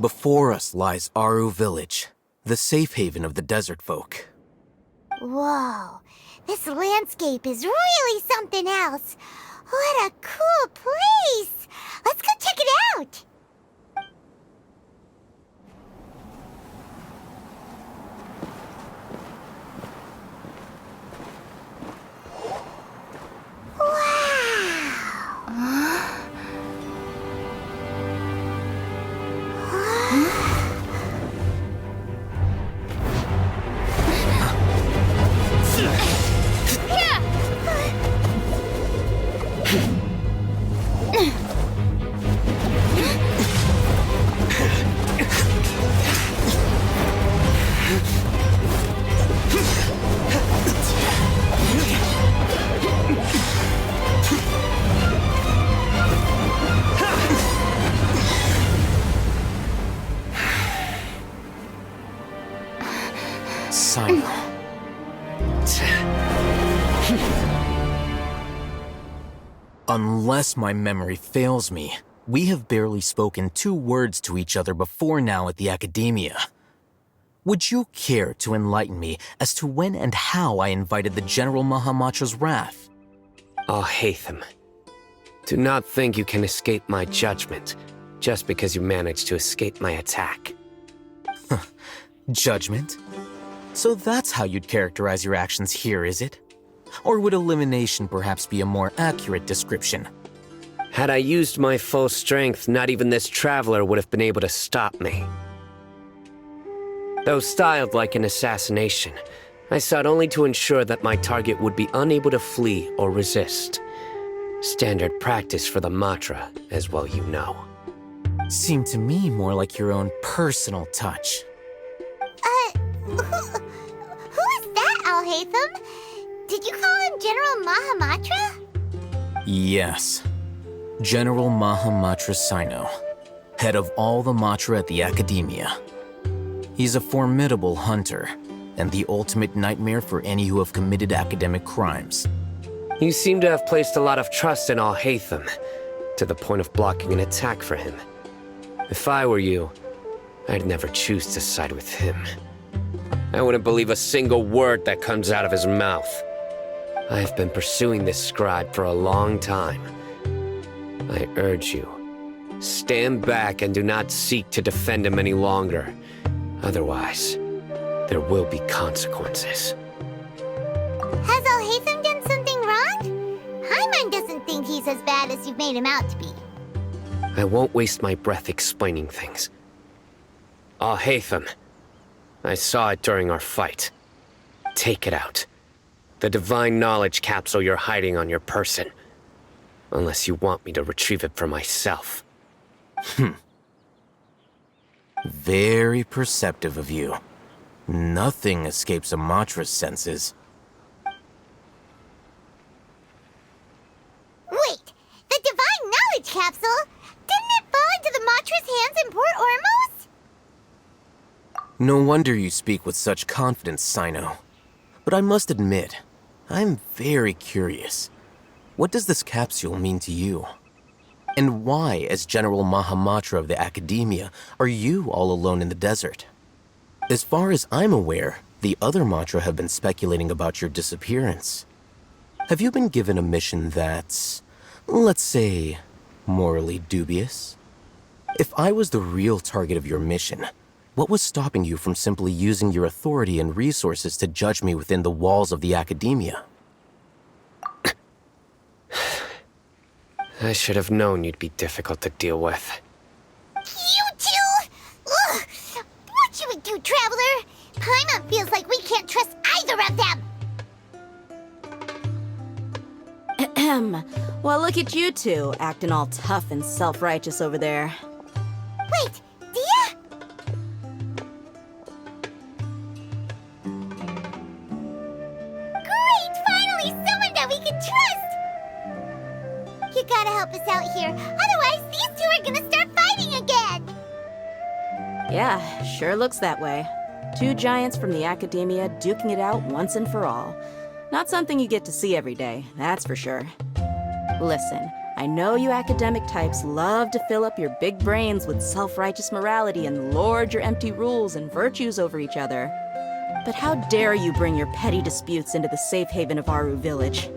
Before us lies Aru Village, the safe haven of the desert folk. Whoa, this landscape is really something else. What a cool place! Let's go check it out! Cyno. Unless my memory fails me, we have barely spoken 2 words to each other before now at the Academia. Would you care to enlighten me as to when and how I invited the General Mahamatra's wrath? Alhaitham, do not think you can escape my judgment just because you managed to escape my attack. Judgment? So that's how you'd characterize your actions here, is it? Or would elimination perhaps be a more accurate description? Had I used my full strength, not even this traveler would have been able to stop me. Though styled like an assassination, I sought only to ensure that my target would be unable to flee or resist. Standard practice for the Matra, as well you know. Seemed to me more like your own personal touch. Who is that, Alhaitham? Did you call him General Mahamatra? Yes. General Mahamatra Cyno, head of all the Matra at the Academia. He's a formidable hunter, and the ultimate nightmare for any who have committed academic crimes. You seem to have placed a lot of trust in Alhaitham, to the point of blocking an attack for him. If I were you, I'd never choose to side with him. I wouldn't believe a single word that comes out of his mouth. I have been pursuing this scribe for a long time. I urge you, stand back and do not seek to defend him any longer. Otherwise, there will be consequences. Has Alhaitham done something wrong? Hyman doesn't think he's as bad as you've made him out to be. I won't waste my breath explaining things. Alhaitham, I saw it during our fight. Take it out. The divine knowledge capsule you're hiding on your person. Unless you want me to retrieve it for myself. Very perceptive of you. Nothing escapes a Matra's senses. Wait, the divine knowledge capsule? Didn't it fall into the Matra's hands in Port Ormos? No wonder you speak with such confidence, Cyno. But I must admit, I'm very curious. What does this capsule mean to you? And why, as General Mahamatra of the Academia, are you all alone in the desert? As far as I'm aware, the other Matra have been speculating about your disappearance. Have you been given a mission that's, let's say, morally dubious? If I was the real target of your mission, what was stopping you from simply using your authority and resources to judge me within the walls of the Academia? I should have known you'd be difficult to deal with. You two? Ugh! What should we do, Traveler? Paimon feels like we can't trust either of them! Ahem. Well, look at you two, acting all tough and self-righteous over there. Wait, Dia? Great! Finally, someone that we can trust! You gotta help us out here, otherwise these two are gonna start fighting again! Yeah, sure looks that way. 2 giants from the Academia duking it out once and for all. Not something you get to see every day, that's for sure. Listen, I know you academic types love to fill up your big brains with self-righteous morality and lord your empty rules and virtues over each other. But how dare you bring your petty disputes into the safe haven of Aru Village?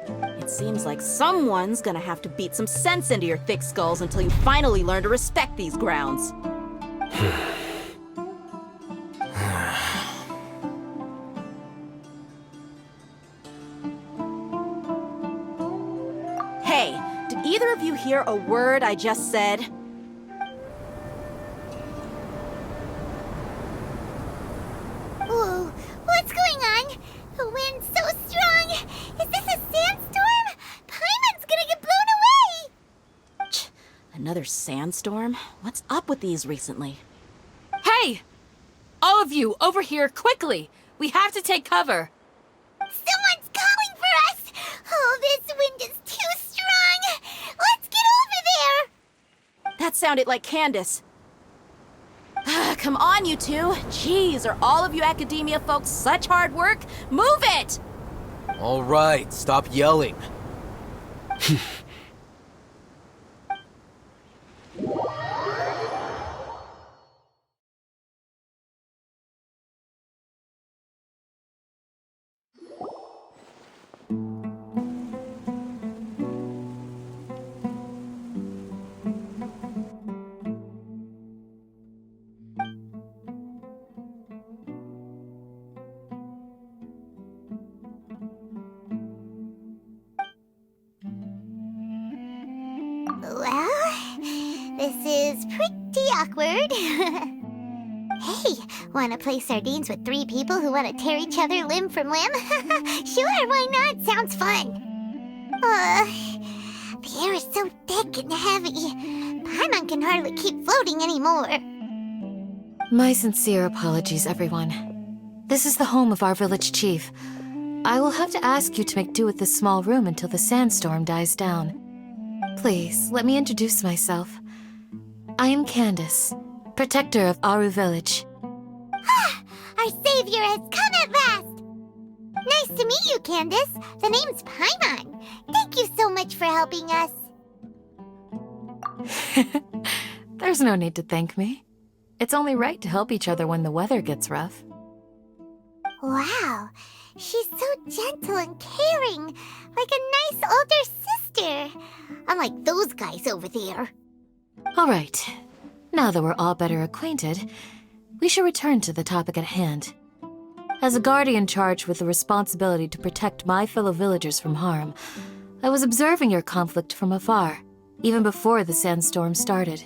It seems like someone's gonna have to beat some sense into your thick skulls until you finally learn to respect these grounds. Hey, did either of you hear a word I just said? Whoa, what's going on? The wind's so strong. Is this a sandstorm? Paimon's gonna get blown away. Another sandstorm? What's up with these recently? Hey! All of you, over here, quickly! We have to take cover! Someone's calling for us! Oh, this wind is too strong! Let's get over there! That sounded like Candace. Come on, you two. Jeez, are all of you academia folks such hard work? Move it! All right, stop yelling. Well, this is pretty awkward. Hey, wanna play sardines with 3 people who wanna tear each other limb from limb? Sure, why not? Sounds fun. The air is so thick and heavy. Paimon can hardly keep floating anymore. My sincere apologies, everyone. This is the home of our village chief. I will have to ask you to make do with this small room until the sandstorm dies down. Please, let me introduce myself. I am Candace, protector of Aru Village. Our savior has come at last! Nice to meet you, Candace. The name's Paimon. Thank you so much for helping us. There's no need to thank me. It's only right to help each other when the weather gets rough. Wow, she's so gentle and caring, like a nice older sister. Unlike those guys over there. All right, now that we're all better acquainted, we should return to the topic at hand. As a guardian charged with the responsibility to protect my fellow villagers from harm, I was observing your conflict from afar, even before the sandstorm started.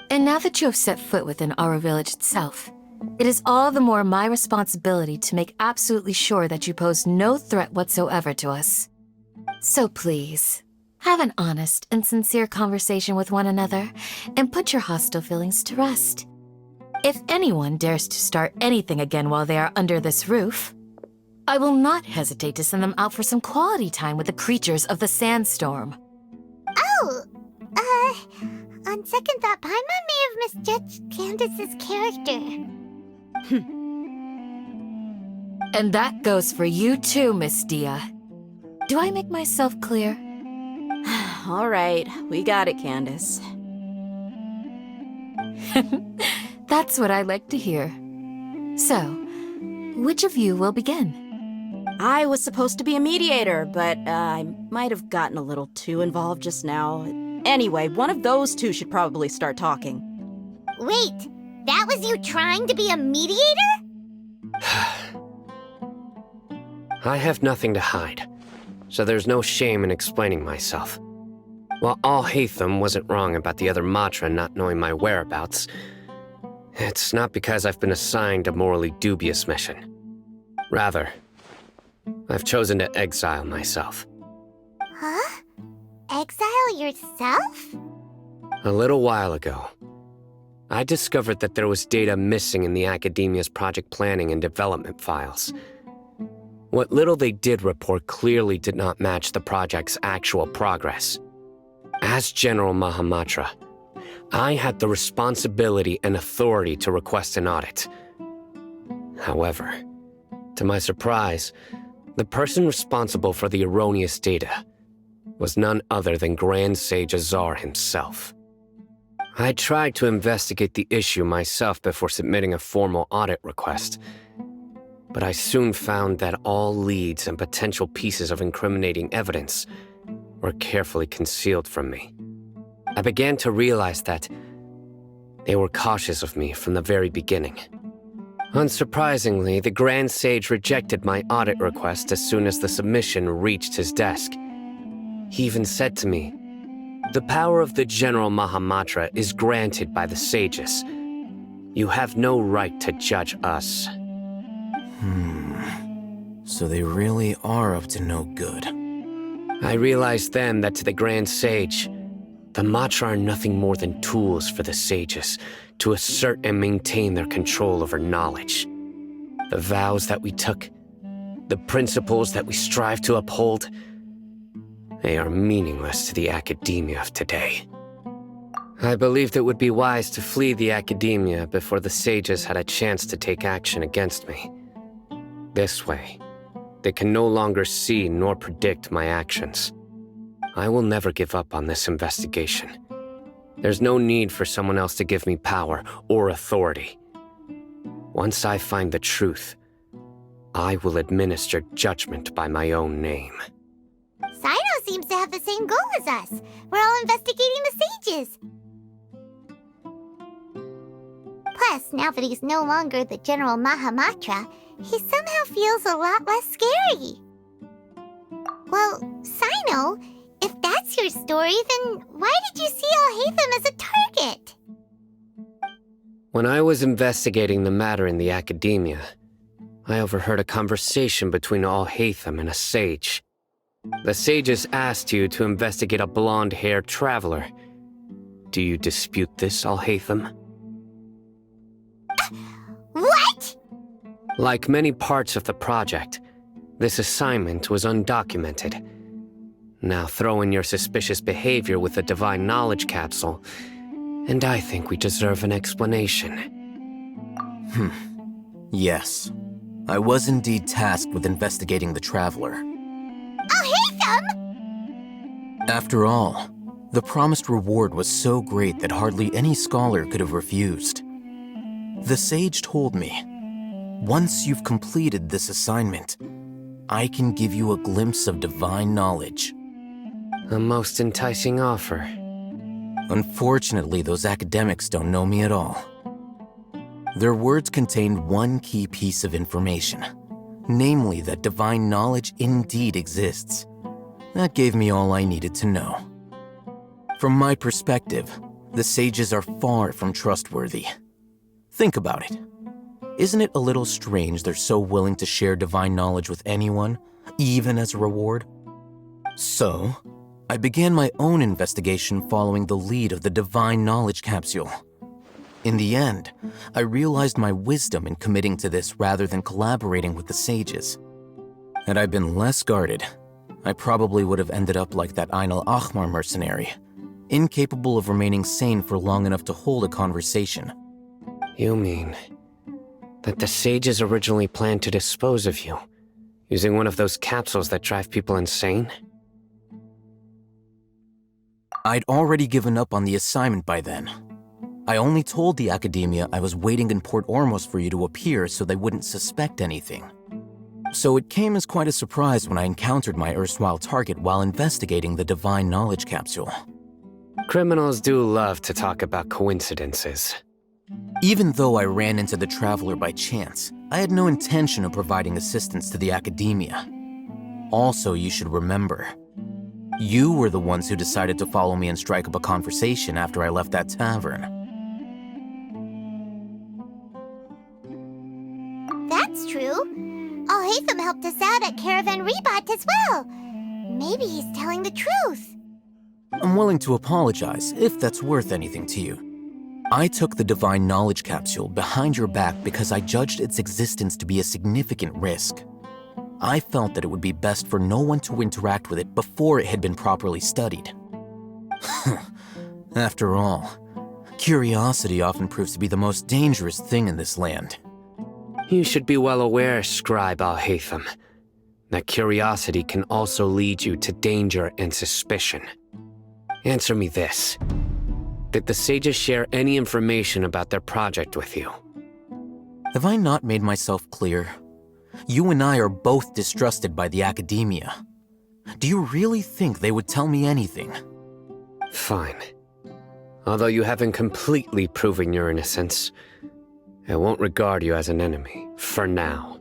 And now that you have set foot within Aru Village itself, it is all the more my responsibility to make absolutely sure that you pose no threat whatsoever to us. So please, have an honest and sincere conversation with one another and put your hostile feelings to rest. If anyone dares to start anything again while they are under this roof, I will not hesitate to send them out for some quality time with the creatures of the sandstorm. Oh, on second thought, Paimon may have misjudged Candace's character. And that goes for you too, Miss Dia. Do I make myself clear? All right, we got it, Candace. That's what I like to hear. So, which of you will begin? I was supposed to be a mediator, but I might have gotten a little too involved just now. Anyway, one of those two should probably start talking. Wait, that was you trying to be a mediator? I have nothing to hide, so there's no shame in explaining myself. While Alhaitham wasn't wrong about the other Matra not knowing my whereabouts, it's not because I've been assigned a morally dubious mission. Rather, I've chosen to exile myself. Huh? Exile yourself? A little while ago, I discovered that there was data missing in the Academia's project planning and development files. What little they did report clearly did not match the project's actual progress. As General Mahamatra, I had the responsibility and authority to request an audit. However, to my surprise, the person responsible for the erroneous data was none other than Grand Sage Azar himself. I tried to investigate the issue myself before submitting a formal audit request, but I soon found that all leads and potential pieces of incriminating evidence were carefully concealed from me. I began to realize that they were cautious of me from the very beginning. Unsurprisingly, the Grand Sage rejected my audit request as soon as the submission reached his desk. He even said to me, "The power of the General Mahamatra is granted by the sages. You have no right to judge us." So they really are up to no good. I realized then that to the Grand Sage, the Matra are nothing more than tools for the sages to assert and maintain their control over knowledge. The vows that we took, the principles that we strive to uphold, they are meaningless to the academia of today. I believed it would be wise to flee the academia before the sages had a chance to take action against me. This way, they can no longer see nor predict my actions. I will never give up on this investigation. There's no need for someone else to give me power or authority. Once I find the truth, I will administer judgment by my own name. Cyno seems to have the same goal as us. We're all investigating the sages. Plus, now that he's no longer the General Mahamatra, he somehow feels a lot less scary. Well, Cyno, if that's your story, then why did you see Alhaitham as a target? When I was investigating the matter in the academia, I overheard a conversation between Alhaitham and a sage. The sages asked you to investigate a blonde-haired traveler. Do you dispute this, Alhaitham? What? Like many parts of the project, this assignment was undocumented. Now throw in your suspicious behavior with the Divine Knowledge Capsule, and I think we deserve an explanation. Yes. I was indeed tasked with investigating the traveler. Alhaitham! After all, the promised reward was so great that hardly any scholar could have refused. The sage told me, once you've completed this assignment, I can give you a glimpse of divine knowledge. A most enticing offer. Unfortunately, those academics don't know me at all. Their words contained one key piece of information, namely that divine knowledge indeed exists. That gave me all I needed to know. From my perspective, the sages are far from trustworthy. Think about it. Isn't it a little strange they're so willing to share divine knowledge with anyone, even as a reward? So, I began my own investigation following the lead of the Divine Knowledge Capsule. In the end, I realized my wisdom in committing to this rather than collaborating with the sages. Had I been less guarded, I probably would have ended up like that Ain al-Ahmar mercenary, incapable of remaining sane for long enough to hold a conversation. You mean that the sages originally planned to dispose of you, using one of those capsules that drive people insane? I'd already given up on the assignment by then. I only told the academia I was waiting in Port Ormos for you to appear so they wouldn't suspect anything. So it came as quite a surprise when I encountered my erstwhile target while investigating the Divine Knowledge Capsule. Criminals do love to talk about coincidences. Even though I ran into the traveler by chance, I had no intention of providing assistance to the academia. Also, you should remember, you were the ones who decided to follow me and strike up a conversation after I left that tavern. That's true. Alhaitham helped us out at Caravan Rebat as well. Maybe he's telling the truth. I'm willing to apologize if that's worth anything to you. I took the Divine Knowledge Capsule behind your back because I judged its existence to be a significant risk. I felt that it would be best for no one to interact with it before it had been properly studied. After all, curiosity often proves to be the most dangerous thing in this land. You should be well aware, Scribe Alhaitham. That curiosity can also lead you to danger and suspicion. Answer me this. Did the sages share any information about their project with you? Have I not made myself clear? You and I are both distrusted by the academia. Do you really think they would tell me anything? Fine. Although you haven't completely proven your innocence, I won't regard you as an enemy, for now.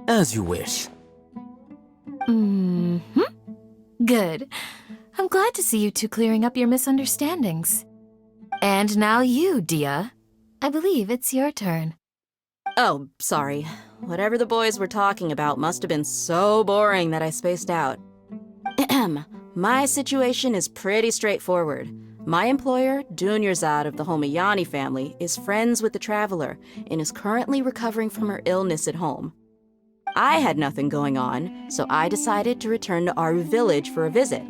As you wish. Good. I'm glad to see you two clearing up your misunderstandings. And now you, Dia. I believe it's your turn. Oh, sorry. Whatever the boys were talking about must have been so boring that I spaced out. My situation is pretty straightforward. My employer, Dunyarzad of the Homayani family, is friends with the Traveler and is currently recovering from her illness at home. I had nothing going on, so I decided to return to Aru village for a visit.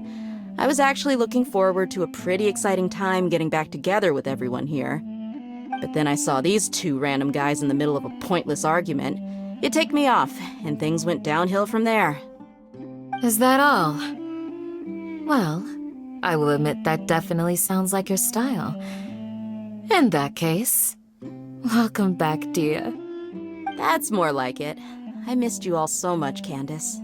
I was actually looking forward to a pretty exciting time getting back together with everyone here. But then I saw these two random guys in the middle of a pointless argument. It ticked me off, and things went downhill from there. Is that all? Well, I will admit that definitely sounds like your style. In that case, welcome back, Dia. That's more like it. I missed you all so much, Candace.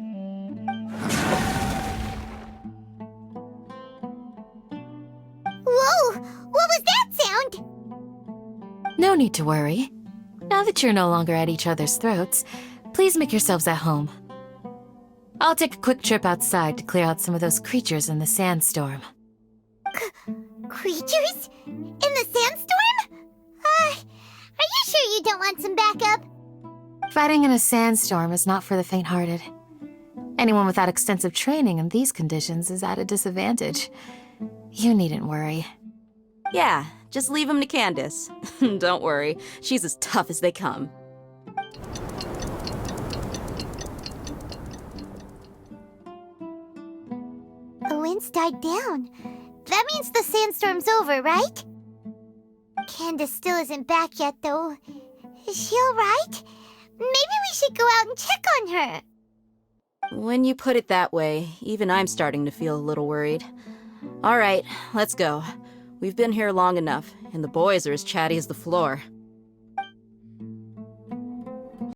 Whoa! What was that sound? No need to worry. Now that you're no longer at each other's throats, please make yourselves at home. I'll take a quick trip outside to clear out some of those creatures in the sandstorm. Creatures? In the sandstorm? Are you sure you don't want some backup? Fighting in a sandstorm is not for the faint-hearted. Anyone without extensive training in these conditions is at a disadvantage. You needn't worry. Yeah, just leave him to Candace. Don't worry, she's as tough as they come. The wind's died down. That means the sandstorm's over, right? Candace still isn't back yet, though. Is she alright? Maybe we should go out and check on her. When you put it that way, even I'm starting to feel a little worried. All right, let's go. We've been here long enough, and the boys are as chatty as the floor.